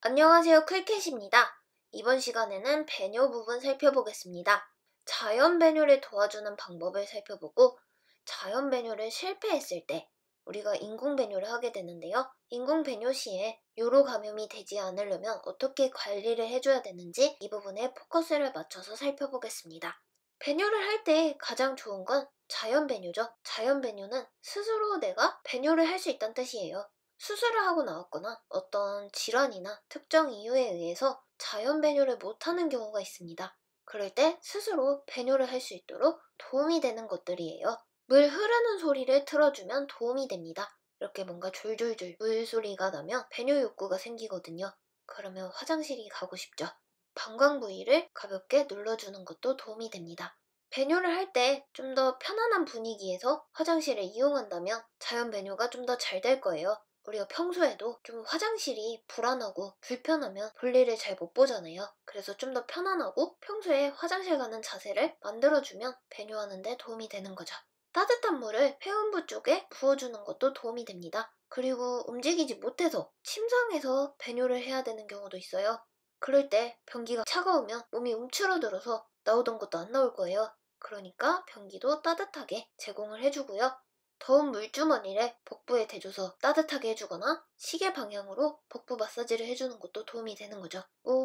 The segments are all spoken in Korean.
안녕하세요, 클캣입니다. 이번 시간에는 배뇨 부분 살펴보겠습니다. 자연 배뇨를 도와주는 방법을 살펴보고 자연 배뇨를 실패했을 때 우리가 인공 배뇨를 하게 되는데요. 인공 배뇨 시에 요로 감염이 되지 않으려면 어떻게 관리를 해줘야 되는지 이 부분에 포커스를 맞춰서 살펴보겠습니다. 배뇨를 할 때 가장 좋은 건 자연 배뇨죠. 자연 배뇨는 스스로 내가 배뇨를 할 수 있다는 뜻이에요. 수술을 하고 나왔거나 어떤 질환이나 특정 이유에 의해서 자연 배뇨를 못하는 경우가 있습니다. 그럴 때 스스로 배뇨를 할 수 있도록 도움이 되는 것들이에요. 물 흐르는 소리를 틀어주면 도움이 됩니다. 이렇게 뭔가 졸졸졸 물소리가 나면 배뇨 욕구가 생기거든요. 그러면 화장실이 가고 싶죠. 방광 부위를 가볍게 눌러주는 것도 도움이 됩니다. 배뇨를 할 때 좀 더 편안한 분위기에서 화장실을 이용한다면 자연 배뇨가 좀 더 잘 될 거예요. 우리가 평소에도 좀 화장실이 불안하고 불편하면 볼일을 잘 못 보잖아요. 그래서 좀 더 편안하고 평소에 화장실 가는 자세를 만들어주면 배뇨하는 데 도움이 되는 거죠. 따뜻한 물을 회음부 쪽에 부어주는 것도 도움이 됩니다. 그리고 움직이지 못해서 침상에서 배뇨를 해야 되는 경우도 있어요. 그럴 때 변기가 차가우면 몸이 움츠러들어서 나오던 것도 안 나올 거예요. 그러니까 변기도 따뜻하게 제공을 해주고요. 더운 물주머니를 복부에 대줘서 따뜻하게 해주거나 시계 방향으로 복부 마사지를 해주는 것도 도움이 되는 거죠.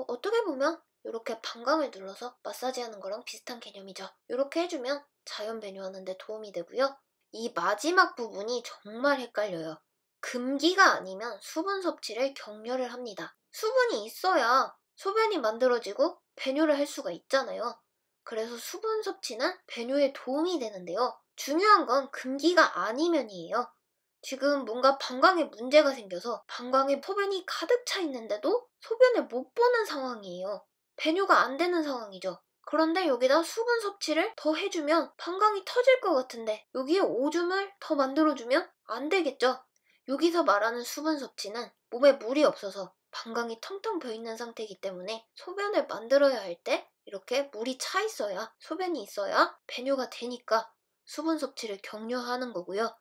어떻게 보면 이렇게 방광을 눌러서 마사지하는 거랑 비슷한 개념이죠. 이렇게 해주면 자연 배뇨하는 데 도움이 되고요. 이 마지막 부분이 정말 헷갈려요. 금기가 아니면 수분 섭취를 격려를 합니다. 수분이 있어야 소변이 만들어지고 배뇨를 할 수가 있잖아요. 그래서 수분 섭취는 배뇨에 도움이 되는데요. 중요한 건 금기가 아니면이에요. 지금 뭔가 방광에 문제가 생겨서 방광에 소변이 가득 차 있는데도 소변을 못 보는 상황이에요. 배뇨가 안 되는 상황이죠. 그런데 여기다 수분 섭취를 더 해주면 방광이 터질 것 같은데 여기에 오줌을 더 만들어주면 안 되겠죠. 여기서 말하는 수분 섭취는 몸에 물이 없어서 방광이 텅텅 비어 있는 상태이기 때문에 소변을 만들어야 할 때 이렇게 물이 차 있어야 소변이 있어야 배뇨가 되니까 수분 섭취를 격려하는 거고요.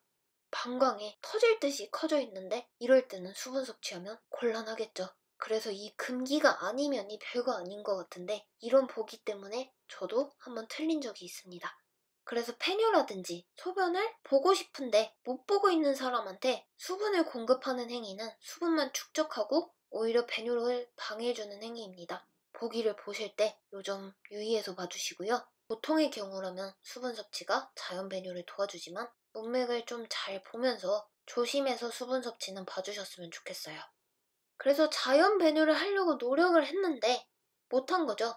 방광에 터질 듯이 커져 있는데 이럴 때는 수분 섭취하면 곤란하겠죠. 그래서 이 금기가 아니면이 별거 아닌 것 같은데 이런 보기 때문에 저도 한번 틀린 적이 있습니다. 그래서 페뇨라든지 소변을 보고 싶은데 못 보고 있는 사람한테 수분을 공급하는 행위는 수분만 축적하고 오히려 배뇨를 방해해주는 행위입니다. 보기를 보실 때 요 점 유의해서 봐주시고요. 보통의 경우라면 수분 섭취가 자연 배뇨를 도와주지만 문맥을 좀 잘 보면서 조심해서 수분 섭취는 봐주셨으면 좋겠어요. 그래서 자연 배뇨를 하려고 노력을 했는데 못한 거죠.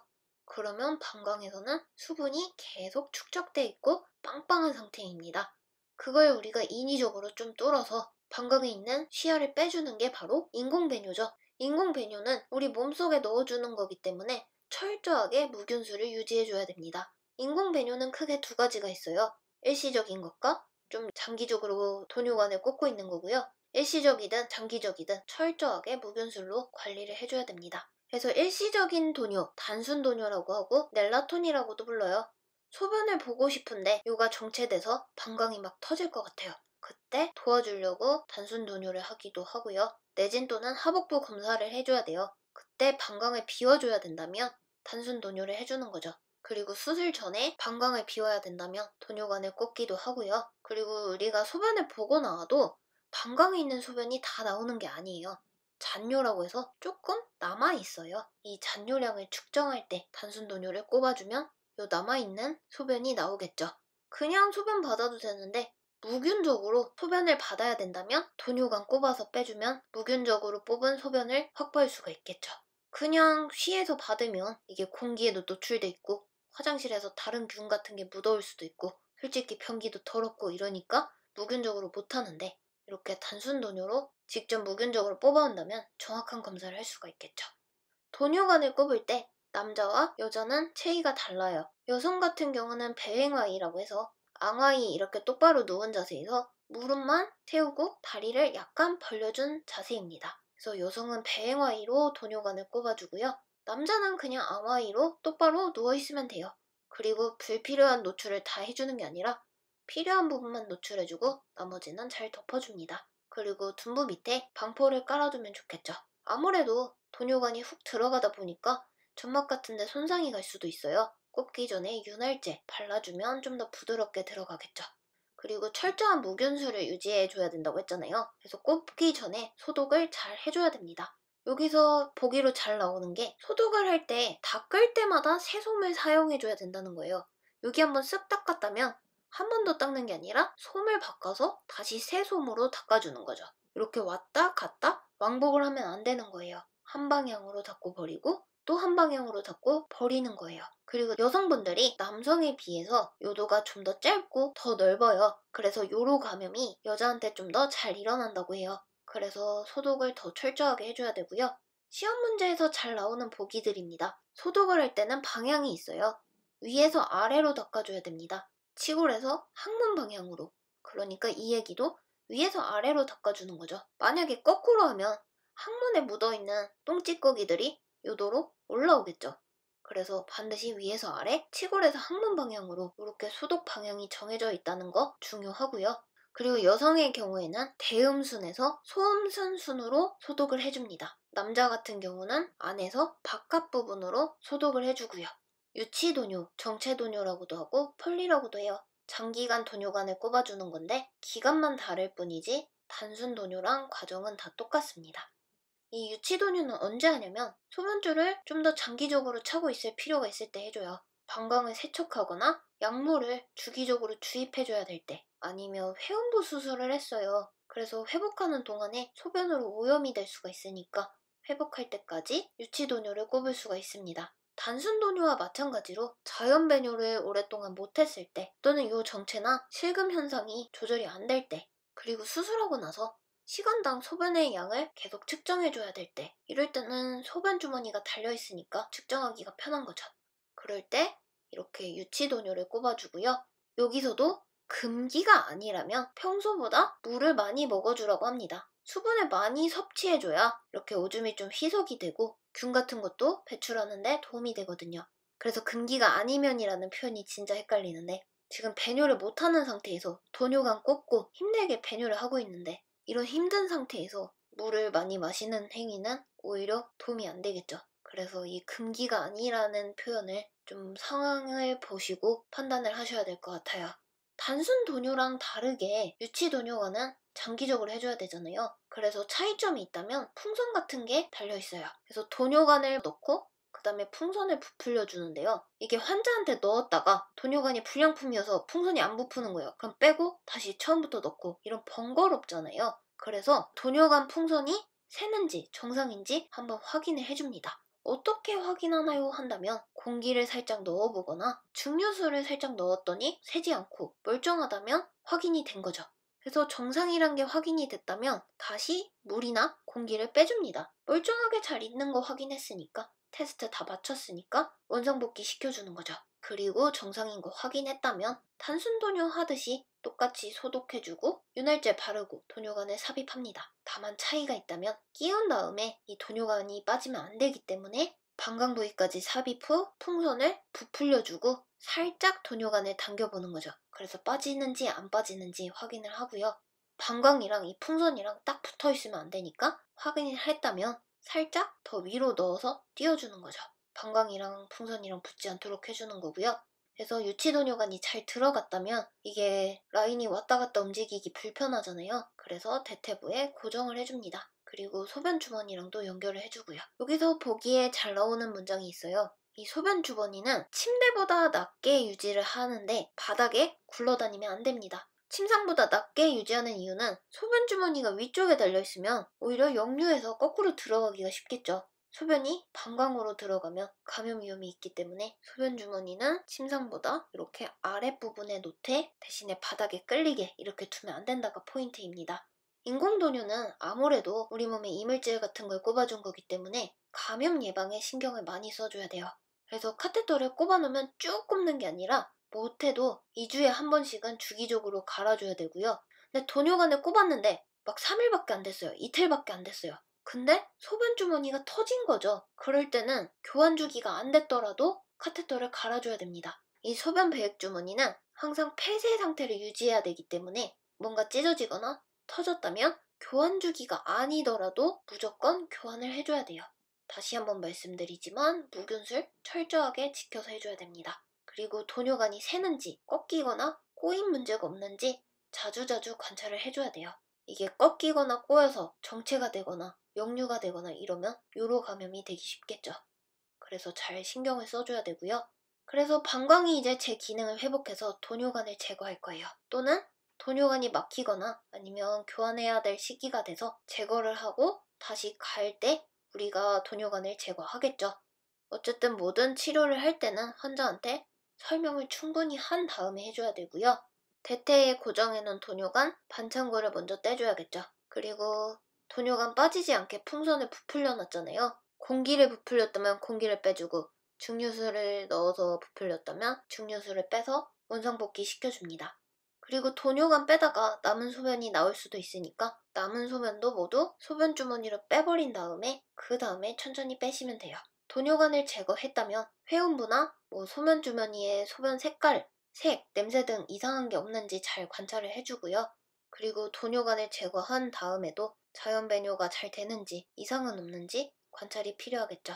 그러면 방광에서는 수분이 계속 축적돼 있고 빵빵한 상태입니다. 그걸 우리가 인위적으로 좀 뚫어서 방광에 있는 시야를 빼주는 게 바로 인공 배뇨죠. 인공 배뇨는 우리 몸속에 넣어주는 거기 때문에 철저하게 무균수를 유지해줘야 됩니다. 인공 배뇨는 크게 두 가지가 있어요. 일시적인 것과 좀 장기적으로 돈요관을 꽂고 있는 거고요. 일시적이든 장기적이든 철저하게 무균술로 관리를 해줘야 됩니다. 그래서 일시적인 돈요, 단순 돈요라고 하고 넬라톤이라고도 불러요. 소변을 보고 싶은데 요가 정체돼서 방광이 막 터질 것 같아요. 그때 도와주려고 단순 돈요를 하기도 하고요. 내진 또는 하복부 검사를 해줘야 돼요. 그때 방광을 비워줘야 된다면 단순 돈요를 해주는 거죠. 그리고 수술 전에 방광을 비워야 된다면 돈요관을 꽂기도 하고요. 그리고 우리가 소변을 보고 나와도 방광에 있는 소변이 다 나오는 게 아니에요. 잔뇨라고 해서 조금 남아있어요. 이 잔뇨량을 측정할 때 단순 돈요를 꼽아주면 요 남아있는 소변이 나오겠죠. 그냥 소변 받아도 되는데 무균적으로 소변을 받아야 된다면 돈요관 꼽아서 빼주면 무균적으로 뽑은 소변을 확보할 수가 있겠죠. 그냥 쉬에서 받으면 이게 공기에도 노출돼 있고 화장실에서 다른 균 같은 게 묻어올 수도 있고 솔직히 변기도 더럽고 이러니까 무균적으로 못하는데 이렇게 단순 돈요로 직접 무균적으로 뽑아온다면 정확한 검사를 할 수가 있겠죠. 돈요관을 꼽을 때 남자와 여자는 체위가 달라요. 여성 같은 경우는 배행와이라고 해서 앙와이 이렇게 똑바로 누운 자세에서 무릎만 태우고 다리를 약간 벌려준 자세입니다. 그래서 여성은 배행와이로 돈요관을 꼽아주고요. 남자는 그냥 앙와이로 똑바로 누워있으면 돼요. 그리고 불필요한 노출을 다 해주는 게 아니라 필요한 부분만 노출해주고 나머지는 잘 덮어줍니다. 그리고 둔부 밑에 방포를 깔아두면 좋겠죠. 아무래도 돈요관이 훅 들어가다 보니까 점막 같은 데 손상이 갈 수도 있어요. 꼽기 전에 윤활제 발라주면 좀 더 부드럽게 들어가겠죠. 그리고 철저한 무균수를 유지해줘야 된다고 했잖아요. 그래서 꼽기 전에 소독을 잘 해줘야 됩니다. 여기서 보기로 잘 나오는 게 소독을 할 때 닦을 때마다 새솜을 사용해줘야 된다는 거예요. 여기 한번 쓱 닦았다면 한 번 더 닦는 게 아니라 솜을 바꿔서 다시 새 솜으로 닦아주는 거죠. 이렇게 왔다 갔다 왕복을 하면 안 되는 거예요. 한 방향으로 닦고 버리고 또 한 방향으로 닦고 버리는 거예요. 그리고 여성분들이 남성에 비해서 요도가 좀 더 짧고 더 넓어요. 그래서 요로 감염이 여자한테 좀 더 잘 일어난다고 해요. 그래서 소독을 더 철저하게 해줘야 되고요. 시험 문제에서 잘 나오는 보기들입니다. 소독을 할 때는 방향이 있어요. 위에서 아래로 닦아줘야 됩니다. 치골에서 항문 방향으로. 그러니까 이 얘기도 위에서 아래로 닦아주는 거죠. 만약에 거꾸로 하면 항문에 묻어있는 똥찌꺼기들이 요도로 올라오겠죠. 그래서 반드시 위에서 아래, 치골에서 항문 방향으로 이렇게 소독 방향이 정해져 있다는 거 중요하고요. 그리고 여성의 경우에는 대음순에서 소음순 순으로 소독을 해줍니다. 남자 같은 경우는 안에서 바깥 부분으로 소독을 해주고요. 유치도뇨, 정체도뇨라고도 하고 폴리라고도 해요. 장기간 도뇨관을 꼽아주는 건데 기간만 다를 뿐이지 단순 도뇨랑 과정은 다 똑같습니다. 이 유치도뇨는 언제 하냐면 소변줄을 좀 더 장기적으로 차고 있을 필요가 있을 때 해줘요. 방광을 세척하거나 약물을 주기적으로 주입해줘야 될 때, 아니면 회음부 수술을 했어요. 그래서 회복하는 동안에 소변으로 오염이 될 수가 있으니까 회복할 때까지 유치도뇨를 꼽을 수가 있습니다. 단순 도뇨와 마찬가지로 자연 배뇨를 오랫동안 못했을 때, 또는 이 정체나 실금 현상이 조절이 안 될 때, 그리고 수술하고 나서 시간당 소변의 양을 계속 측정해줘야 될 때, 이럴 때는 소변 주머니가 달려있으니까 측정하기가 편한 거죠. 그럴 때 이렇게 유치도뇨를 꼽아주고요. 여기서도 금기가 아니라면 평소보다 물을 많이 먹어주라고 합니다. 수분을 많이 섭취해줘야 이렇게 오줌이 좀 희석이 되고 균 같은 것도 배출하는데 도움이 되거든요. 그래서 금기가 아니면이라는 표현이 진짜 헷갈리는데, 지금 배뇨를 못하는 상태에서 도뇨관 꼽고 힘들게 배뇨를 하고 있는데, 이런 힘든 상태에서 물을 많이 마시는 행위는 오히려 도움이 안 되겠죠. 그래서 이 금기가 아니라는 표현을 좀 상황을 보시고 판단을 하셔야 될 것 같아요. 단순 도뇨랑 다르게 유치 도뇨관은 장기적으로 해줘야 되잖아요. 그래서 차이점이 있다면 풍선 같은 게 달려있어요. 그래서 도뇨관을 넣고 그 다음에 풍선을 부풀려 주는데요. 이게 환자한테 넣었다가 도뇨관이 불량품이어서 풍선이 안 부푸는 거예요. 그럼 빼고 다시 처음부터 넣고, 이런 번거롭잖아요. 그래서 도뇨관 풍선이 새는지 정상인지 한번 확인을 해줍니다. 어떻게 확인하나요? 한다면 공기를 살짝 넣어보거나 증류수를 살짝 넣었더니 새지 않고 멀쩡하다면 확인이 된 거죠. 그래서 정상이란 게 확인이 됐다면 다시 물이나 공기를 빼줍니다. 멀쩡하게 잘 있는 거 확인했으니까, 테스트 다 마쳤으니까 원상복귀 시켜주는 거죠. 그리고 정상인 거 확인했다면 단순 도뇨 하듯이 똑같이 소독해주고 윤활제 바르고 도뇨관을 삽입합니다. 다만 차이가 있다면 끼운 다음에 이 도뇨관이 빠지면 안 되기 때문에 방광 부위까지 삽입 후 풍선을 부풀려주고 살짝 도뇨관을 당겨보는 거죠. 그래서 빠지는지 안 빠지는지 확인을 하고요. 방광이랑 이 풍선이랑 딱 붙어있으면 안 되니까 확인을 했다면 살짝 더 위로 넣어서 띄워주는 거죠. 방광이랑 풍선이랑 붙지 않도록 해주는 거고요. 그래서 유치도뇨관이 잘 들어갔다면 이게 라인이 왔다 갔다 움직이기 불편하잖아요. 그래서 대퇴부에 고정을 해줍니다. 그리고 소변 주머니랑도 연결을 해주고요. 여기서 보기에 잘 나오는 문장이 있어요. 이 소변 주머니는 침대보다 낮게 유지를 하는데 바닥에 굴러다니면 안 됩니다. 침상보다 낮게 유지하는 이유는 소변 주머니가 위쪽에 달려있으면 오히려 역류해서 거꾸로 들어가기가 쉽겠죠. 소변이 방광으로 들어가면 감염 위험이 있기 때문에 소변 주머니는 침상보다 이렇게 아랫부분에 놓되 대신에 바닥에 끌리게 이렇게 두면 안 된다가 포인트입니다. 인공도뇨는 아무래도 우리 몸에 이물질 같은 걸 꼽아준 거기 때문에 감염 예방에 신경을 많이 써줘야 돼요. 그래서 카테터를 꼽아놓으면 쭉 꼽는 게 아니라 못해도 2주에 한 번씩은 주기적으로 갈아줘야 되고요. 근데 도뇨관을 꼽았는데 막 3일밖에 안 됐어요. 이틀밖에 안 됐어요. 근데 소변 주머니가 터진 거죠. 그럴 때는 교환 주기가 안 됐더라도 카테터를 갈아줘야 됩니다. 이 소변 배액 주머니는 항상 폐쇄 상태를 유지해야 되기 때문에 뭔가 찢어지거나 터졌다면 교환 주기가 아니더라도 무조건 교환을 해줘야 돼요. 다시 한번 말씀드리지만 무균술 철저하게 지켜서 해줘야 됩니다. 그리고 도뇨관이 새는지 꺾이거나 꼬인 문제가 없는지 자주자주 관찰을 해줘야 돼요. 이게 꺾이거나 꼬여서 정체가 되거나 역류가 되거나 이러면 요로 감염이 되기 쉽겠죠. 그래서 잘 신경을 써줘야 되고요. 그래서 방광이 이제 제 기능을 회복해서 도뇨관을 제거할 거예요. 또는 도뇨관이 막히거나 아니면 교환해야 될 시기가 돼서 제거를 하고 다시 갈 때 우리가 도뇨관을 제거하겠죠. 어쨌든 모든 치료를 할 때는 환자한테 설명을 충분히 한 다음에 해줘야 되고요. 대퇴에 고정해놓은 도뇨관, 반창고를 먼저 떼줘야겠죠. 그리고 도뇨관 빠지지 않게 풍선을 부풀려 놨잖아요. 공기를 부풀렸다면 공기를 빼주고 중류수를 넣어서 부풀렸다면 중류수를 빼서 원상복귀 시켜줍니다. 그리고 도뇨관 빼다가 남은 소변이 나올 수도 있으니까 남은 소변도 모두 소변 주머니로 빼버린 다음에 그 다음에 천천히 빼시면 돼요. 도뇨관을 제거했다면 회음부나 소변 주머니의 소변 색깔, 색, 냄새 등 이상한 게 없는지 잘 관찰을 해주고요. 그리고 도뇨관을 제거한 다음에도 자연 배뇨가 잘 되는지 이상은 없는지 관찰이 필요하겠죠.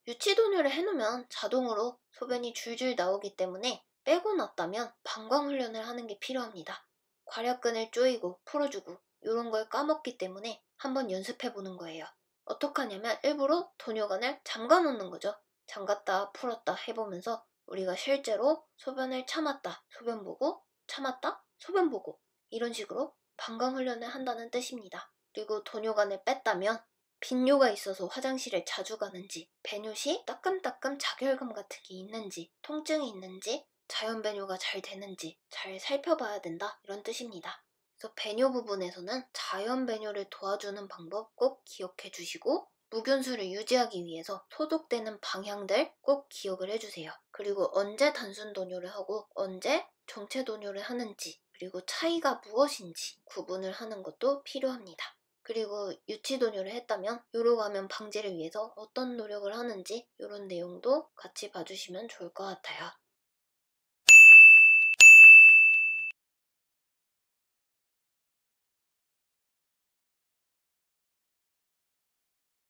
유치 도뇨를 해놓으면 자동으로 소변이 줄줄 나오기 때문에 빼고 났다면 방광 훈련을 하는 게 필요합니다. 괄약근을 조이고 풀어주고 이런 걸 까먹기 때문에 한번 연습해 보는 거예요. 어떻게 하냐면 일부러 도뇨관을 잠가 놓는 거죠. 잠갔다 풀었다 해보면서 우리가 실제로 소변을 참았다 소변 보고 참았다 소변 보고 이런 식으로 방광 훈련을 한다는 뜻입니다. 그리고 도뇨관을 뺐다면 빈뇨가 있어서 화장실을 자주 가는지, 배뇨 시 따끔따끔 자결감 같은 게 있는지, 통증이 있는지, 자연 배뇨가 잘 되는지 잘 살펴봐야 된다 이런 뜻입니다. 그래서 배뇨 부분에서는 자연 배뇨를 도와주는 방법 꼭 기억해 주시고 무균수를 유지하기 위해서 소독되는 방향들 꼭 기억을 해주세요. 그리고 언제 단순 도뇨를 하고 언제 정체 도뇨를 하는지 그리고 차이가 무엇인지 구분을 하는 것도 필요합니다. 그리고 유치 도뇨를 했다면 요로 감염 방지를 위해서 어떤 노력을 하는지 이런 내용도 같이 봐주시면 좋을 것 같아요.